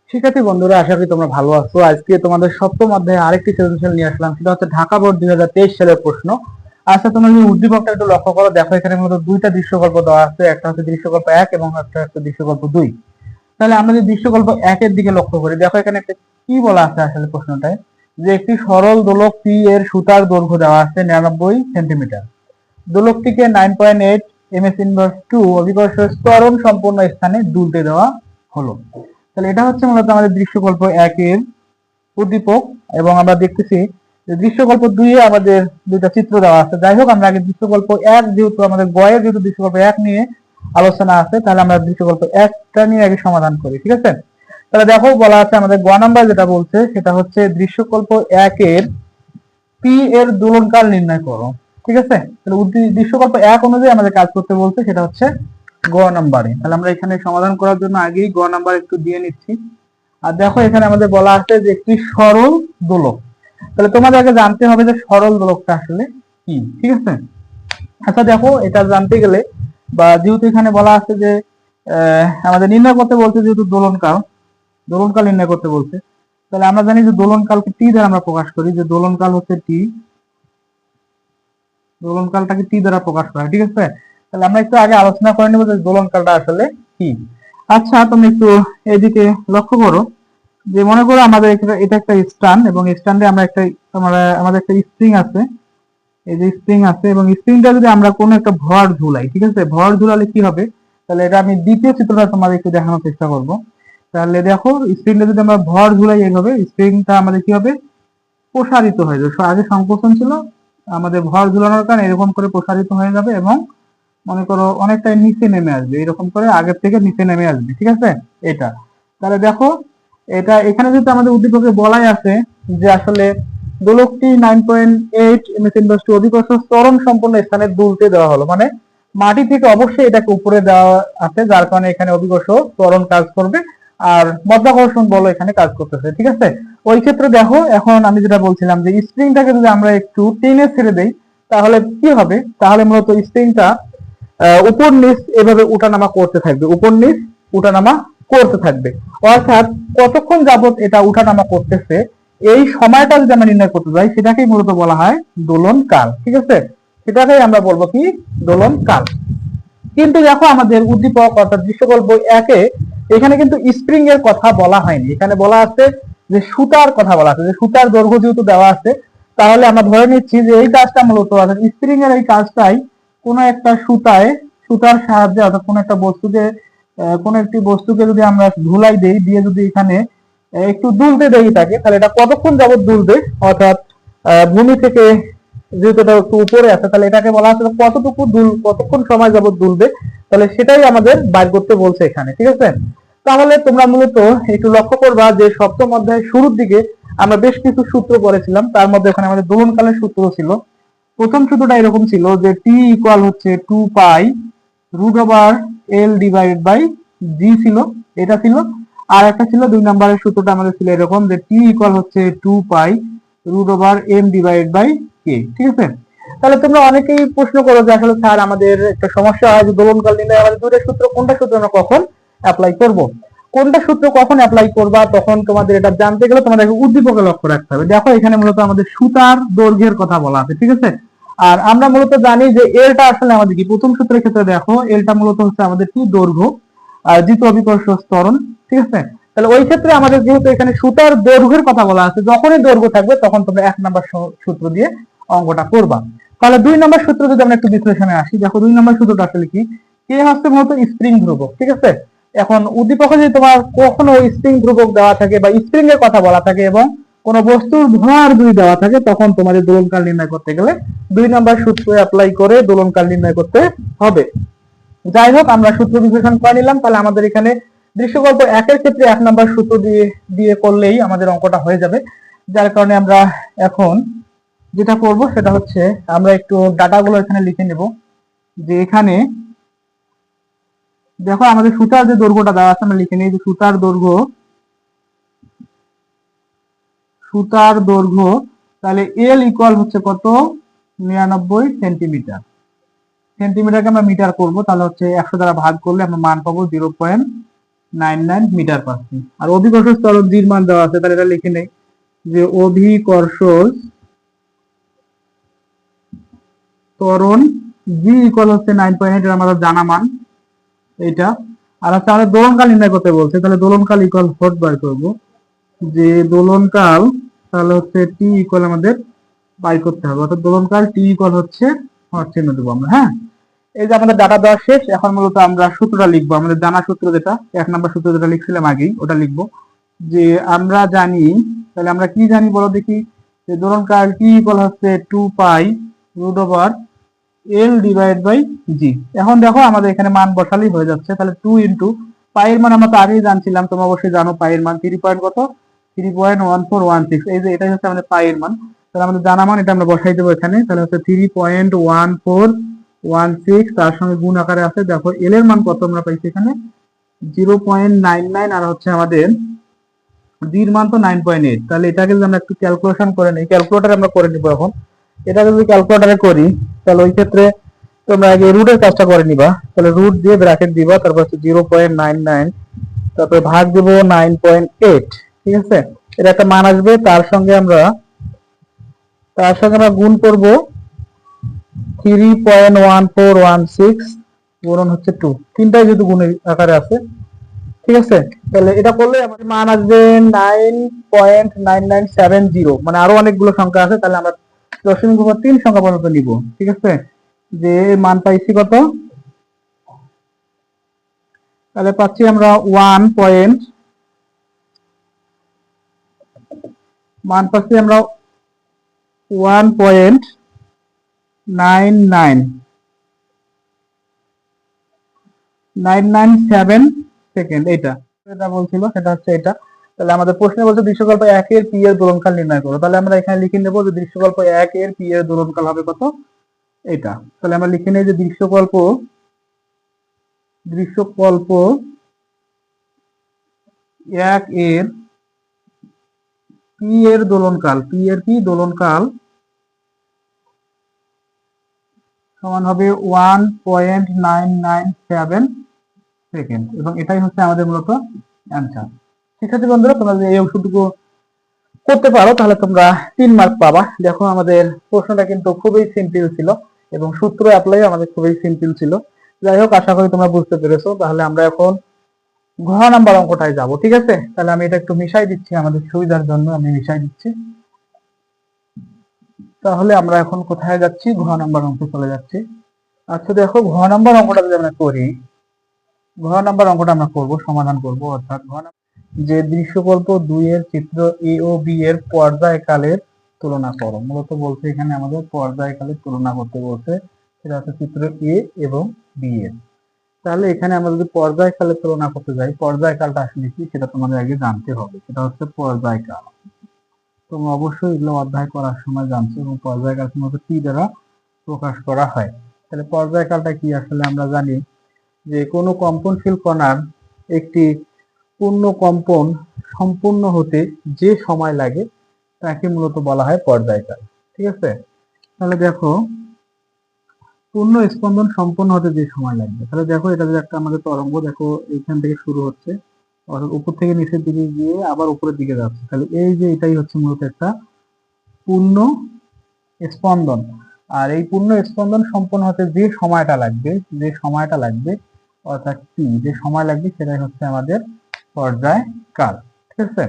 শিক্ষার্থী বন্ধুরা, আশা করি তোমরা ভালো আছো। আজকে তোমাদের সপ্তম অধ্যায়ে আরেকটি সৃজনশীল নিয়ে আসলাম, সেটা হচ্ছে ঢাকা বোর্ড 2023 সালের প্রশ্ন। আচ্ছা, তোমরা যদি উদ্দীপকটা একটু লক্ষ্য করো, দেখো এখানে মূলত দুইটা দৃশ্যকল্প দেওয়া আছে, একটা হচ্ছে দৃশ্যকল্প 1 এবং একটা হচ্ছে দৃশ্যকল্প 2। তাহলে আমরা যদি দৃশ্যকল্প 1 এর দিকে লক্ষ্য করি, দেখো এখানে একটা কি বলা আছে আসলে প্রশ্নটায়, যে একটি সরল দোলক পি এর সুতার দৈর্ঘ্য দেওয়া আছে 99 সেন্টিমিটার। দোলকটিকে 9.8 ms ইনভার্স 2 অভিকর্ষ ত্বরণ সম্পন্ন স্থানে দুলতে দেওয়া হলো। তাহলে এটা হচ্ছে মূলত আমাদের দৃশ্যকল্প 1 এর উদ্দীপক, এবং আমরা দেখতেছি যে দৃশ্যকল্প 2 এ আমাদের দুইটা চিত্র দেওয়া আছে। যাই হোক, আমরা আগে দৃশ্যকল্প 1, যেহেতু আমাদের গয়ের যেহেতু দৃশ্যকল্প 1 নিয়ে আলোচনা আছে, তাহলে আমরা দৃশ্যকল্প 1টা নিয়ে আগে সমাধান করি, ঠিক আছে? তাহলে দেখো বলা আছে আমাদের গ নাম্বার যেটা বলছে সেটা হচ্ছে দৃশ্যকল্প 1 এর পি এর দোলনকাল নির্ণয় করো, ঠিক আছে? তাহলে দৃশ্যকল্প 1 অনুযায়ী আমাদের কাজ করতে বলছে, সেটা হচ্ছে গ নাম্বারে। তাহলে আমরা এখানে সমাধান করার জন্য আগেই গ নাম্বার একটু দিয়ে নিচ্ছি। আর দেখো এখানে আমাদের বলা আছে যে একটি সরল দোলক। তাহলে তোমাদের আগে জানতে হবে যে সরল দোলকটা আসলে কি, ঠিক আছে? আচ্ছা দেখো, এটা জানতে গেলে বা যেহেতু এখানে বলা আছে যে আমাদের নির্ণয় করতে বলছে, যেহেতু দোলনকাল নির্ণয় করতে বলছে, তাহলে আমরা জানি যে দোলনকালকে টি দ্বারা আমরা প্রকাশ করি, যে দোলনকাল হচ্ছে টি, দোলনকালটাকে টি দ্বারা প্রকাশ করা হয়, ঠিক আছে? তাহলে আমরা একটু আগে আলোচনা করে নেব যে দোলনকালটা আসলে কি। আচ্ছা, তুমি একটু এদিকে লক্ষ্য করো, যে মনে করো আমাদের এটা একটা স্ট্যান্ড, এবং স্ট্যান্ডে আমাদের একটা স্প্রিং আছে, এই যে স্প্রিং আছে, এবং স্প্রিংটা যদি আমরা কোনো একটা ভর ঝুলাই, ঠিক আছে? ভর ঝুলালে কি হবে, তাহলে এটা আমি দ্বিতীয় চিত্রটা তোমাদের একটু দেখানোর চেষ্টা করব। তাহলে দেখো, স্প্রিংটা যদি আমরা ভর ঝুলাই, এইভাবে স্প্রিংটা আমাদের কি হবে, প্রসারিত হয়ে যাবে। আগে সংকোচন ছিল, আমাদের ভর ঝুলানোর কারণে এরকম করে প্রসারিত হয়ে যাবে, এবং মনে করো অনেকটাই নিচে নেমে আসবে, এরকম করে আগের থেকে নিচে নেমে আসবে, ঠিক আছে? এটা তাহলে দেখো, এটা এখানে যেহেতু আমাদের উদ্দীপকে বলাই আছে যে আসলে দোলকটি 9.8 ms ইনভার্স 2 অভিকর্ষ ত্বরণ সম্পন্ন স্থানে দুলতে দেওয়া হলো, মানে মাটি থেকে অবশ্যই এটাকে উপরে দেওয়া আছে, যার কারণে এখানে অভিকর্ষ ত্বরণ কাজ করবে, আর মাধ্যাকর্ষণ বল এখানে কাজ করতেছে, ঠিক আছে? ওই ক্ষেত্রে দেখো, এখন আমি যেটা বলছিলাম যে স্প্রিংটাকে যদি আমরা একটু টেনে ছেড়ে দেই, তাহলে কি হবে, তাহলে মূলত স্প্রিংটা উপর নিচ এভাবে উঠানামা করতে থাকবে, উপর নিচ উঠানামা করতে থাকবে। অর্থাৎ কতক্ষণ যাবত এটা উঠানামা করতেছে, এই সময়টা যদি আমরা নির্ণয় করতে যাই, সেটাকেই মূলত বলা হয় দোলন কাল, ঠিক আছে? সেটাকেই আমরা বলবো কি, দোলন কাল। কিন্তু দেখো, আমাদের উদ্দীপক অর্থাৎ দৃশ্যকল্প 1-এ এখানে কিন্তু স্প্রিং এর কথা বলা হয়নি, এখানে বলা আছে যে সুতার কথা বলা আছে, যে সুতার দৈর্ঘ্য যেহেতু দেওয়া আছে, তাহলে আমরা ধরে নিচ্ছি যে এই কাজটা মূলত অর্থাৎ স্প্রিং এর এই কাজটাই কোনো একটা সুতার সাহায্যে, অর্থাৎ কোনো একটা বস্তুকে কোনো একটি বস্তুকে যদি আমরা ধুলাই দেই, দিয়ে যদি এখানে একটু দুলতে দেই তাকে, তাহলে এটা কতক্ষণ যাবত দুলবে, অর্থাৎ ভূমি থেকে যেহেতু এটা একটু উপরে আছে, তাহলে এটাকে বলা আছে কতক্ষণ সময় যাবত দুলবে, তাহলে সেটাই আমাদের বাইর করতে বলছে এখানে, ঠিক আছে? তাহলে তোমরা মূলত একটু লক্ষ্য করবা যে সপ্তম অধ্যায়ের শুরুর দিকে আমরা বেশ কিছু সূত্র পড়েছিলাম, তার মধ্যে ওখানে আমাদের দোলনকালের সূত্র ছিল। প্রথম সূত্রটা এরকম ছিল যে টি ইকুয়াল হচ্ছে 2 pi root over L divided by G ছিল, এটা ছিল। আর একটা ছিল 2 নম্বরের সূত্রটা আমাদের ছিল এরকম যে টি ইকুয়াল হচ্ছে 2 pi root over M divided by K, ঠিক আছে? তাহলে তোমরা অনেকেই প্রশ্ন করো যে আসলে স্যার, আমাদের একটা সমস্যা হয় যে দোলনকাল নির্ণয় আমাদের দুইটা সূত্র, কোনটা সূত্র আমরা কখন অ্যাপ্লাই করব, কোনটা সূত্র কখন অ্যাপ্লাই করবা, তখন তোমাদের এটা জানতে গেলে তোমাদের উদ্দীপকে লক্ষ্য রাখতে হবে। দেখো এখানে মূলত আমাদের সুতার দৈর্ঘ্যের কথা বলা আছে, ঠিক আছে? আর আমরা মূলত জানি যে এলটা আসলে আমাদের কি, প্রথম সূত্রের ক্ষেত্রে দেখো এলটা মূলত হচ্ছে আমাদের কি, দৈর্ঘ্য, আর জিত অভিকর্ষ ত্বরণ, ঠিক আছে? তাহলে ওই ক্ষেত্রে আমাদের যেহেতু এখানে সুতার দৈর্ঘ্যের কথা বলা আছে, যখনই দৈর্ঘ্য থাকবে তখন তোমরা 1 নম্বর সূত্র দিয়ে অঙ্কটা করবা। তাহলে 2 নম্বর সূত্র যদি আমরা একটু বিশ্লেষণে আসি, দেখো 2 নম্বর সূত্রটা আসলে কি, কে হচ্ছে মূলত স্প্রিং ধ্রুবক, ঠিক আছে? এখন উদ্দীপকে যদি তোমার কখনো স্প্রিং ধ্রুবক দেওয়া থাকে বা স্প্রিং এর কথা বলা থাকে এবং কোন বস্তুর ভর যদি দেওয়া থাকে, তখন তোমাদের দোলনকাল নির্ণয় করতে গেলে 2 নম্বর সূত্র অ্যাপ্লাই করে দোলনকাল নির্ণয় করতে হবে। যাই হোক, আমরা সূত্র বিশ্লেষণ করে নিলাম। তাহলে আমাদের এখানে দৃশ্যকল্প 1 এর ক্ষেত্রে 1 নম্বর সূত্র দিয়ে দিয়ে করলেই আমাদের অঙ্কটা হয়ে যাবে। যার কারণে আমরা এখন যেটা করব সেটা হচ্ছে আমরা একটু ডাটাগুলো এখানে লিখে নেব, যে এখানে দেখো আমাদের সুতার যে দৈর্ঘ্যটা দেওয়া আছে, আমরা লিখে নিই যে সুতার দৈর্ঘ্য, তাহলে এল ইকুয়াল হচ্ছে কত, 99 সেন্টিমিটার। সেন্টিমিটারকে আমরা মিটার করব, তাহলে হচ্ছে 100 দ্বারা ভাগ করলে আমরা মান পাবো 0.99 99 মিটার পার সেকেন্ড। আর অভিকর্ষ ত্বরণ জির মান দেওয়া আছে, তাহলে এটা লিখে নেই যে অভিকর্ষ ত্বরণ জি ইকুয়াল হচ্ছে 9.8, এটা আমাদের জানা মান এইটা। আর হচ্ছে আমাদের দোলনকাল নির্ণয় করতে বলছে, তাহলে দোলনকাল ইকুয়াল ভোট বার করব, যে দোলনকাল তাহলে হচ্ছে টি ইকুয়াল আমাদের বাই করতে হবে, অর্থাৎ দোলনকাল টি ইকুয়াল হচ্ছে চিহ্ন দেবো আমরা। হ্যাঁ, এই যে আমাদের ডাটা দেওয়া শেষ, এখন মূলত আমরা সূত্রটা লিখবো, আমাদের জানা সূত্র যেটা 1 নম্বর সূত্র যেটা লিখছিলাম আগেই ওটা লিখবো। যে আমরা জানি, তাহলে আমরা কি জানি বলো দেখি, যে দোলনকাল টি ইকুয়াল হচ্ছে 2 pi root over L divide by G. এখন দেখো আমাদের এখানে মান বসালেই হয়ে যাচ্ছে, তাহলে 2 ইন্টু পাইয়ের মান আমরা তো আগেই জানছিলাম, তোমরা অবশ্যই জানো পাইয়ের মান 3 পয়েন্ট কত, 3.1416, এই যে এটাই হচ্ছে আমাদের পাইয়ের মান। তাহলে আমাদের জানা মান এটা আমরা বসাই দেবো এখানে, তাহলে হচ্ছে 3.1416, তার সঙ্গে গুণ আকারে আছে। দেখো এল এর মান কত আমরা পাইছি এখানে 0.99, আর হচ্ছে আমাদের জির মান তো 9.8। তাহলে এটাকে যদি আমরা একটু ক্যালকুলেশন করে নিই, ক্যালকুলেটরে আমরা করে নিব এখন। এটা যদি ক্যালকুলেটরে করি তাহলে ওই ক্ষেত্রে তোমরা আগে রুটের কাজটা করে নিবা, তাহলে রুট দিয়ে ব্র্যাকেট দিবা, তারপর হচ্ছে 0.99, তারপরে ভাগ দেবো 9.8, ঠিক আছে। এটা একটা মান আসবে, তার সঙ্গে আমরা গুণ করব 3.1416 গুণন হচ্ছে 2, তিনটাই যেহেতু গুণের আকারে আছে, ঠিক আছে। তাহলে এটা করলে আমাদের মান আসবে 9.9970, মানে আরো অনেকগুলো সংখ্যা আছে, তাহলে আমরা দশমিক উপর 3 সংখ্যা পর্যন্ত নিব, ঠিক আছে। যে মান পাইছি কত, তাহলে পাচ্ছি আমরা মান পাচ্ছি আমরা 1.99997 সেকেন্ড, এটা যেটা বলছিল সেটা হচ্ছে এটা। তাহলে আমাদের প্রশ্নে বলছে দৃশ্যকল্প 1 এর পি এর দোলনকাল নির্ণয় করো, তাহলে আমরা এখানে লিখে নেব যে দৃশ্যকল্প 1 এর পি এর দোলনকাল হবে কত, এটা। তাহলে আমরা লিখে নেই যে দৃশ্যকল্প 1 এর পি এর দোলনকাল সমান হবে 1.997 সেকেন্ড, এবং এটাই হচ্ছে আমাদের মূলত অ্যান্সার। শিক্ষার্থী বন্ধুরা, তোমরা যদি এই অংশটুকু করতে পারো তাহলে তোমরা 3 মার্ক পাবা। দেখো আমাদের প্রশ্নটা কিন্তু খুবই সিম্পল ছিল এবং সূত্র অ্যাপ্লাই আমাদের খুবই সিম্পল ছিল। যাই হোক, আশা করি তোমরা বুঝতে পেরেছো। তাহলে আমরা এখন ঘ নাম্বার অঙ্কটায় যাব, ঠিক আছে। তাহলে আমি এটা একটু মিশাই দিচ্ছি, আমাদের সুবিধার জন্য আমি মিশাই দিচ্ছি। তাহলে আমরা এখন কোথায় যাচ্ছি, ঘ নাম্বার অঙ্কে চলে যাচ্ছি। আচ্ছা দেখো, ঘ নাম্বার অঙ্কটা যদি আমরা করি, ঘ নাম্বার অঙ্কটা আমরা করব, সমাধান করব। অর্থাৎ যে দৃশ্যকল্প 2 এর চিত্র এ ও বি এর পর্যায়কালের তুলনা করো, মূলত বলছে এখানে আমাদের পর্যায়কালের তুলনা করতে বলছে, সেটা হচ্ছে চিত্র এ এবং বি এর। তাহলে এখানে আমরা যদি পর্যায়কালের তুলনা করতে যাই, পর্যায়কালটা আসলে কি সেটা তোমাদের আগে জানতে হবে। সেটা হচ্ছে পর্যায়কাল, তোমরা অবশ্যই এগুলো অধ্যায় করার সময় জানছো, এবং পর্যায়কাল মূলত কি দ্বারা প্রকাশ করা হয়। তাহলে পর্যায়কালটা কি, আসলে আমরা জানি যে কোনো কম্পনশীল কণার একটি পূর্ণ কম্পন সম্পূর্ণ হতে যে সময় লাগে তাকে মূলত বলা হয় পর্যায়কাল, ঠিক আছে। তাহলে দেখো, পূর্ণ স্পন্দন সম্পন্ন হতে যে সময় লাগবে, তাহলে দেখো এটা যে একটা আমাদের তরঙ্গ, দেখো এইখান থেকে শুরু হচ্ছে, অর্থাৎ উপর থেকে নিচের দিকে গিয়ে আবার উপরের দিকে যাচ্ছে, তাহলে এই যে এটাই হচ্ছে মূলত একটা পূর্ণ স্পন্দন। আর এই পূর্ণ স্পন্দন সম্পন্ন হতে যে সময়টা লাগবে অর্থাৎ টি, যে সময় লাগবে সেটাই হচ্ছে আমাদের পর্যায়কাল, ঠিক আছে।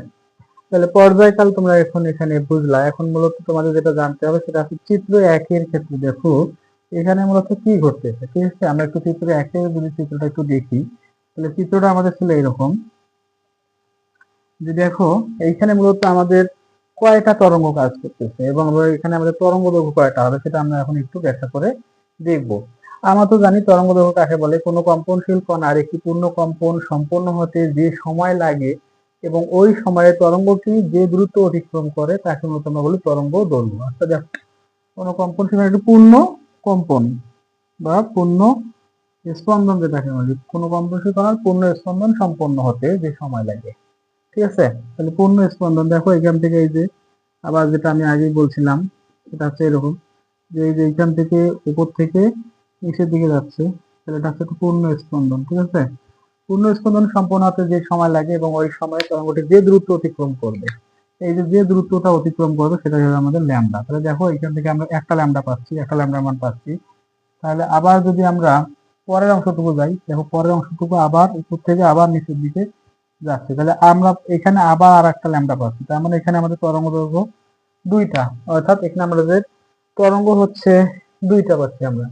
তাহলে পর্যায়কাল তোমরা এখন এখানে বুঝলা। এখন মূলত তোমাদের যেটা জানতে হবে সেটা হচ্ছে চিত্র 1 এর ক্ষেত্রে দেখো এখানে মূলত কি ঘটতেছে, ঠিক আছে। আমরা একটু চিত্র 1 এর যদি চিত্রটা একটু দেখি, তাহলে চিত্রটা আমাদের ছিল এরকম, যে দেখো এইখানে মূলত আমাদের কয়টা তরঙ্গ কাজ করতেছে, এবং এখানে আমাদের তরঙ্গ দৈর্ঘ্য কয়টা হবে সেটা আমরা এখন একটু ব্যাখ্যা করে দেখব। আমরা তো জানি তরঙ্গ দৈর্ঘ্য কাকে বলে, কোনো কম্পনশীল কণার একটি পূর্ণ কম্পন সম্পন্ন হতে যে সময় লাগে এবং ওই সময়ে তরঙ্গটি যে দ্রুত অতিক্রম করে তাকে মূলত আমরা বলি তরঙ্গ দৈর্ঘ্য। আচ্ছা দেখো, কোনো কম্পনশীল একটি পূর্ণ কম্পন বা পূর্ণ স্পন্দন যেটাকে বলি, কোনো কম্পনশীল কণার পূর্ণ স্পন্দন সম্পন্ন হতে যে সময় লাগে, ঠিক আছে। তাহলে পূর্ণ স্পন্দন দেখো এখান থেকে এই যে আবার যেটা আমি আগেই বলছিলাম সেটা হচ্ছে এরকম, যে এই যে এখান থেকে উপর থেকে নিচের দিকে যাচ্ছে, তাহলে এটা হচ্ছে একটা পূর্ণ স্পন্দন, ঠিক আছে। পূর্ণ স্পন্দন সম্পন্ন হতে যে সময় লাগে এবং ওই সময়ে তরঙ্গটি যে দূরত্ব অতিক্রম করবে, এই যে যে দূরত্বটা অতিক্রম করবে সেটা হলো আমাদের ল্যামডা। তাহলে দেখো এখান থেকে আমরা একটা ল্যামডা পাচ্ছি, একটা ল্যামডার মান পাচ্ছি। তাহলে আবার যদি আমরা পরের অংশটুকু যাই, দেখো পরের অংশটুকু আবার উপর থেকে আবার নিচের দিকে যাচ্ছে, তাহলে আমরা এখানে আবার আর একটা ল্যামডা পাচ্ছি। তার মানে এখানে আমাদের তরঙ্গ দৈর্ঘ্য দুইটা, অর্থাৎ এখানে আমাদের তরঙ্গ হচ্ছে দুইটা পাচ্ছি আমরা,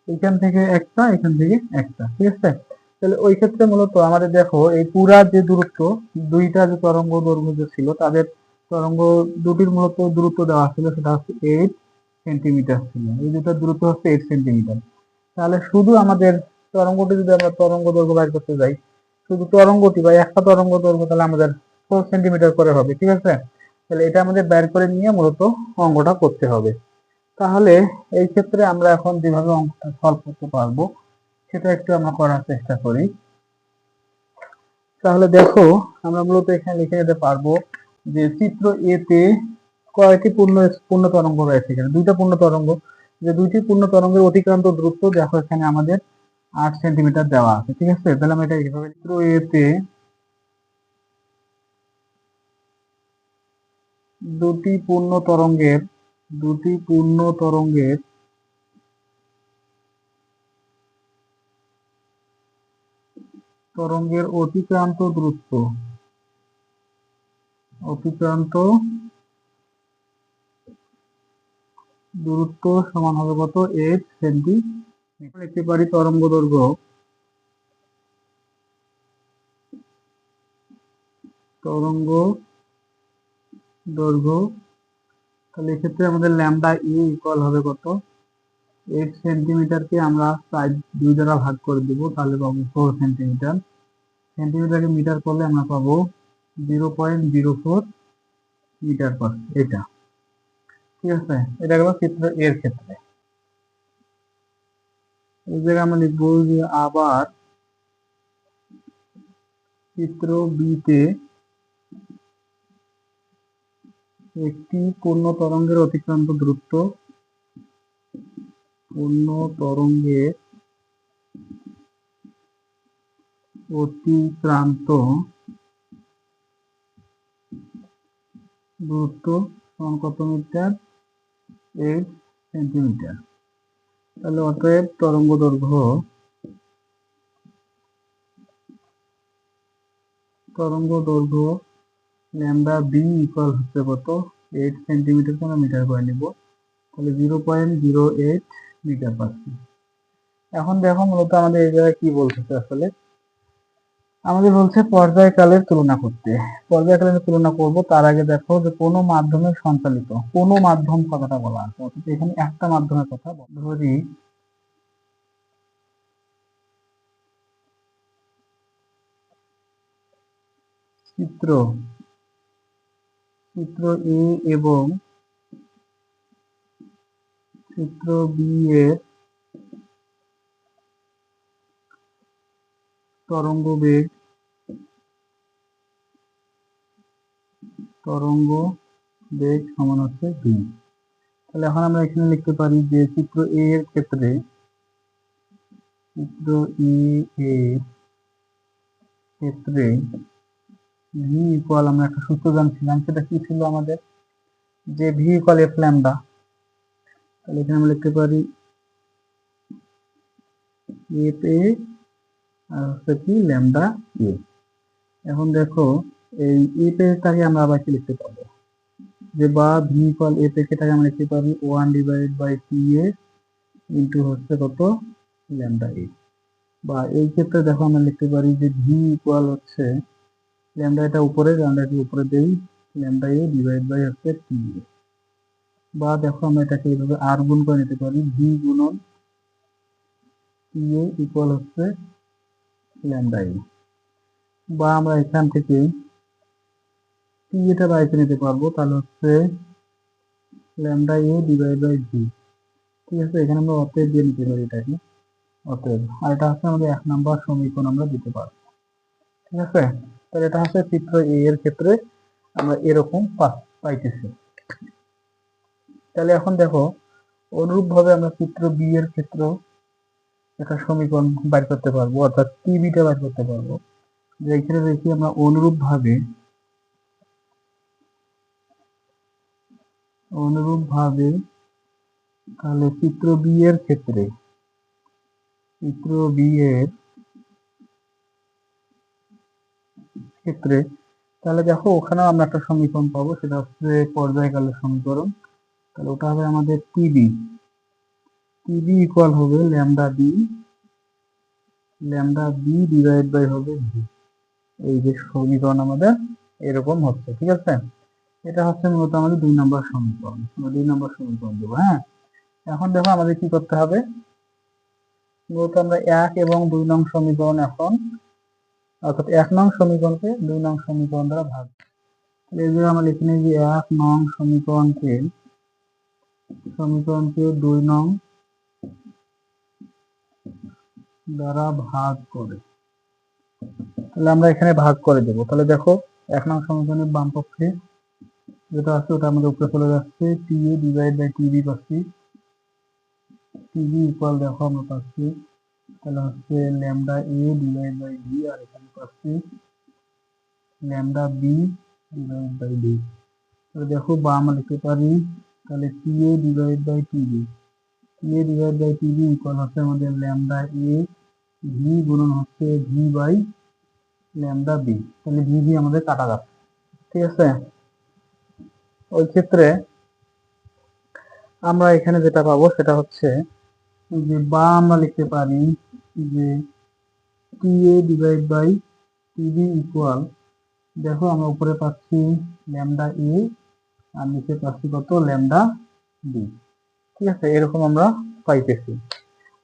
এখান থেকে একটা, এখান থেকে একটা, ঠিক আছে। তাহলে ওই ক্ষেত্রে মূলত আমাদের দেখো এই পুরা যে দূরত্ব, দুইটা যে তরঙ্গ দৈর্ঘ্য যে ছিল তাদের তরঙ্গ দুটির মূলত দূরত্ব দেওয়া ছিল, সেটা হচ্ছে 8 সেন্টিমিটার ছিল। এই দুটার দূরত্ব হচ্ছে 8 সেন্টিমিটার। তাহলে শুধু আমাদের তরঙ্গটি যদি আমরা তরঙ্গ দৈর্ঘ্য বের করতে যাই, শুধু তরঙ্গটি বা একটা তরঙ্গ দৈর্ঘ্য তাহলে আমাদের 4 সেন্টিমিটার করে হবে, ঠিক আছে। তাহলে এটা আমাদের বের করে নিয়ে মূলত অঙ্কটা করতে হবে। তাহলে এই ক্ষেত্রে আমরা এখন যেভাবে অঙ্কটা সলভ করতে পারবো সেটা একটু আমরা করার চেষ্টা করি। তাহলে দেখো আমরা মূলত এখানে লিখে নিতে পারবো যে চিত্র এ তে কয়টি পূর্ণ তরঙ্গ রয়েছে, এখানে দুইটা পূর্ণ তরঙ্গ, যে দুইটি পূর্ণ তরঙ্গের অতিক্রান্ত দূরত্ব দেখো এখানে আমাদের 8 সেন্টিমিটার দেওয়া আছে, ঠিক আছে। তাহলে আমরা এটা এইভাবে চিত্র এ তে দুটি পূর্ণ তরঙ্গের অতিক্রান্ত দূরত্ব সমান হবে কত, 8 সেন্টিমিটার। লিখতে পারি তরঙ্গ দৈর্ঘ্য, তাহলে এক্ষেত্রে আমাদের ল্যামডা ইকুয়াল হবে কত, 8 সেন্টিমিটারকে আমরা সাইড 2 দ্বারা ভাগ করে দিব, তাহলে পাবো 4 সেন্টিমিটার। সেন্টিমিটারকে মিটার করলে আমরা পাবো 0.04 মিটার পার, এটা ঠিক আছে। এটা গেল চিত্র এর ক্ষেত্রে। এই জায়গায় আমরা লিখবো যে আবার চিত্র বি তে একটি পূর্ণ তরঙ্গের অতিক্রান্ত দূরত্ব, পূর্ণ তরঙ্গের অতিক্রান্ত দূরত্ব সমান কত মিটার, 8 সেন্টিমিটার। তাহলে অতএব তরঙ্গ দৈর্ঘ্য ল্যামডা বি ইকুয়াল হচ্ছে কত, 8 সেন্টিমিটারকে আমরা মিটার করে নিব, তাহলে 0.08 মিটার পাচ্ছি। এখন দেখো মূলত আমাদের এই জায়গায় কি বলছে, আসলে আমাদের বলছে পর্যায়কালের তুলনা করতে। পর্যায়কালের তুলনা করব তার আগে দেখো যে কোনো মাধ্যমে সঞ্চালিত, কোনো মাধ্যম কথাটা বলা আছে, অর্থাৎ এখানে একটা মাধ্যমের কথা ধরি, চিত্র এ এবং চিত্র বি এর তরঙ্গ বেগ সমান হচ্ছে v। তাহলে এখন আমরা এখানে লিখতে পারি যে চিত্র এ এর ক্ষেত্রে v ইকুয়াল, আমরা একটা সূত্র জানছিলাম, সেটা কি ছিল আমাদের, যে v ইকুয়াল f ল্যামডা। তাহলে এখানে আমরা লিখতে পারি f a আর হচ্ছে কি ল্যামডা a। এখন দেখো এই f a টাকে আমরা আবার কি লিখতে পারবো, যে বা v ইকুয়াল f a টাকে আমরা লিখতে পারি 1/2a ইন্টু হচ্ছে কত, ল্যামডা a। বা এই ক্ষেত্রে দেখো আমরা লিখতে পারি যে v ইকুয়াল হচ্ছে ল্যামডা, এটা উপরে, ল্যামডাটি উপরে দেই, ল্যামডা a ডিভাইড বাই হচ্ছে টি এ। বা দেখো আমরা এটাকে এইভাবে আর গুণ করে নিতে পারি, v গুণন টি এ ইকুয়াল হচ্ছে ল্যামডা a। বা আমরা এখান থেকে টি এটা বাইরে নিতে পারবো, তাহলে হচ্ছে lambda a divide by v, ঠিক আছে। এখানে আমরা অতএব দিয়ে নিতে পারি এটাকে, অতএব, আর এটা হচ্ছে আমাদের 1 নম্বর সমীকরণ আমরা দিতে পারবো, ঠিক আছে। তাহলে এটা হচ্ছে চিত্র এ এর ক্ষেত্রে আমরা এরকম পাইতেছি। তাহলে এখন দেখো অনুরূপ ভাবে আমরা চিত্র বি এর ক্ষেত্র একটা সমীকরণ বাইর করতে পারবো, অর্থাৎ টিবিটা বাইর করতে পারবো। যে এখানে দেখি আমরা অনুরূপভাবে তাহলে চিত্র বি এর ক্ষেত্রে তাহলে দেখো ওখানেও আমরা একটা সমীকরণ পাবো, সেটা হচ্ছে পর্যায়কালের সমীকরণ। তাহলে ওটা হবে আমাদের টিবি ইকুয়াল হবে ল্যামডা বি ডিভাইড বাই হবে ভি। এই যে সমীকরণ আমাদের এরকম হচ্ছে, ঠিক আছে। এটা হচ্ছে মূলত আমাদের 2 নম্বর সমীকরণ। আমরা 2 নম্বর সমীকরণ দেবো। হ্যাঁ, এখন দেখো আমাদের কি করতে হবে, মূলত আমরা 1 এবং 2 নং সমীকরণ এখন, অর্থাৎ 1 নং সমীকরণকে 2 নং সমীকরণ দ্বারা ভাগ। এই যে আমরা লিখে নিই যে 1 নং সমীকরণকে 2 নং দ্বারা ভাগ করে, তাহলে আমরা এখানে ভাগ করে দেবো। তাহলে দেখো 1 নং সমীকরণের বাম পক্ষে যেটা আছে ওটা আমাদের উপরে চলে যাচ্ছে, T A divide by TB পাচ্ছি, টিবি ইকুয়াল দেখো আমরা পাচ্ছি তাহলে হচ্ছে lambda A divide by B, আর এখানে পাচ্ছি lambda B divide by D. তাহলে দেখো বা আমরা লিখতে পারি তাহলে T A divide by TB, equal হচ্ছে আমাদের ল্যামডা এ ভি গুণন হচ্ছে ভি বাই ল্যামডা বি। তাহলে ভি ভি আমাদের কাটা যাচ্ছে, ঠিক আছে। ওই ক্ষেত্রে আমরা এখানে যেটা পাবো সেটা হচ্ছে যে বা আমরা লিখতে পারি যে টি A divide by TB equal, দেখো আমরা উপরে পাচ্ছি ল্যামডা এ আর নিচে পাচ্ছি কত ল্যামডা বি, ঠিক আছে। এরকম আমরা পাইতেছি।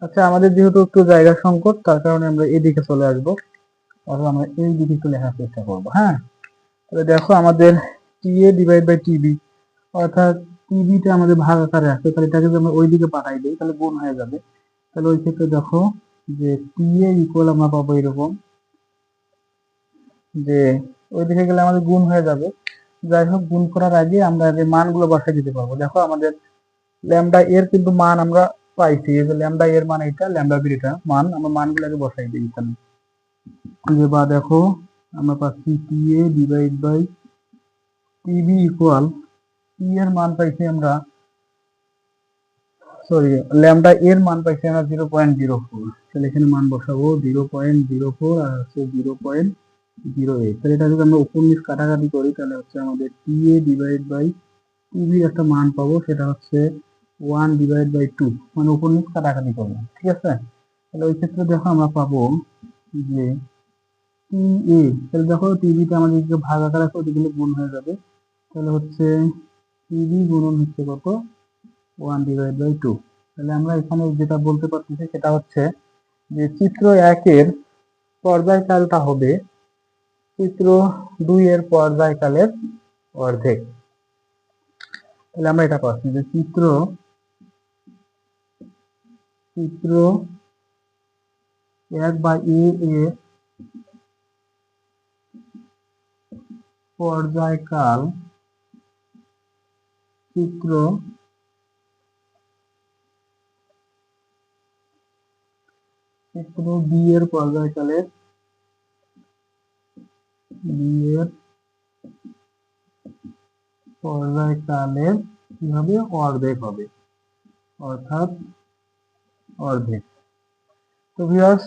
আচ্ছা, আমাদের যেহেতু একটু জায়গা সংকট, তার কারণে আমরা এদিকে চলে আসবো, তাহলে আমরা এই দিকে একটু লেখার চেষ্টা করবো। হ্যাঁ, তাহলে দেখো আমাদের টি এ ডিভাইড বাই টিবি, অর্থাৎ টিবিটা আমাদের ভাগ আকারে আছে, তাহলে এটাকে যদি আমরা ওই দিকে পাঠাই দিই তাহলে গুণ হয়ে যাবে। তাহলে ওই ক্ষেত্রে দেখো যে টি এ ইকুয়াল আমরা পাবো এরকম, যে ওই দিকে গেলে আমাদের গুণ হয়ে যাবে। যাই হোক, গুণ করার আগে আমরা যে মানগুলো বসাই দিতে পারবো। দেখো আমাদের ল্যামডা এর কিন্তু মান আমরা পাইছি, এই যে ল্যামডা এর মান এটা, ল্যামডা বির এটা মান, আমরা মানগুলো আগে বসাই দিই এখানে। যে বা দেখো আমরা পাচ্ছি টি A divide by TB equal, টি এর মান পাইছি আমরা, সরি ল্যামডা এর মান পাইছি আমরা 0.04, তাহলে এখানে মান বসাবো 0.04 আর হচ্ছে 0.08। তাহলে এটা যদি আমরা উপর নিচ কাটাকাটি করি তাহলে হচ্ছে আমাদের টি এ ডিভাইড বাই টিবি একটা মান পাবো, সেটা হচ্ছে 1 ডিভাইড বাই 2, মানে উপর নিচ কাটাকাটি করবো, ঠিক আছে। তাহলে ওই ক্ষেত্রে দেখো আমরা পাবো যে টি এ, তাহলে দেখো টিবিটা আমাদের যে ভাগ আকার আছে ওদিকে গুণ হয়ে যাবে, তাহলে হচ্ছে টিবি গুণন হচ্ছে কত 1 ডিভাইড বাই 2। তাহলে আমরা এখানে যেটা বলতে পারতেছি সেটা হচ্ছে যে চিত্র 1 এর পর্যায়কালটা হবে চিত্র 2 এর পর্যায়কালের অর্ধেক। তাহলে আমরা এটা পাচ্ছি যে চিত্র 1 বা এ এর পর্যায়কাল চিত্র বি এর পর্যায়কালের কি হবে, অর্ধেক হবে, অর্থাৎ অর্ধেক। তো ভিউয়ার্স,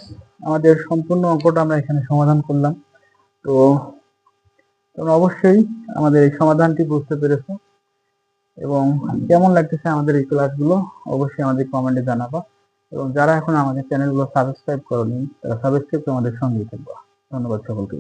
আমাদের সম্পূর্ণ অঙ্কটা আমরা এখানে সমাধান করলাম। তো তোমরা অবশ্যই আমাদের এই সমাধানটি বুঝতে পেরেছো, এবং কেমন লাগতেছে আমাদের এই ক্লাসগুলো অবশ্যই আমাদের কমেন্টে জানাবা, এবং যারা এখন আমাদের চ্যানেলগুলো সাবস্ক্রাইব করোনি তারা সাবস্ক্রাইব করে আমাদের সঙ্গেই থাকবা। ধন্যবাদ সকলকে।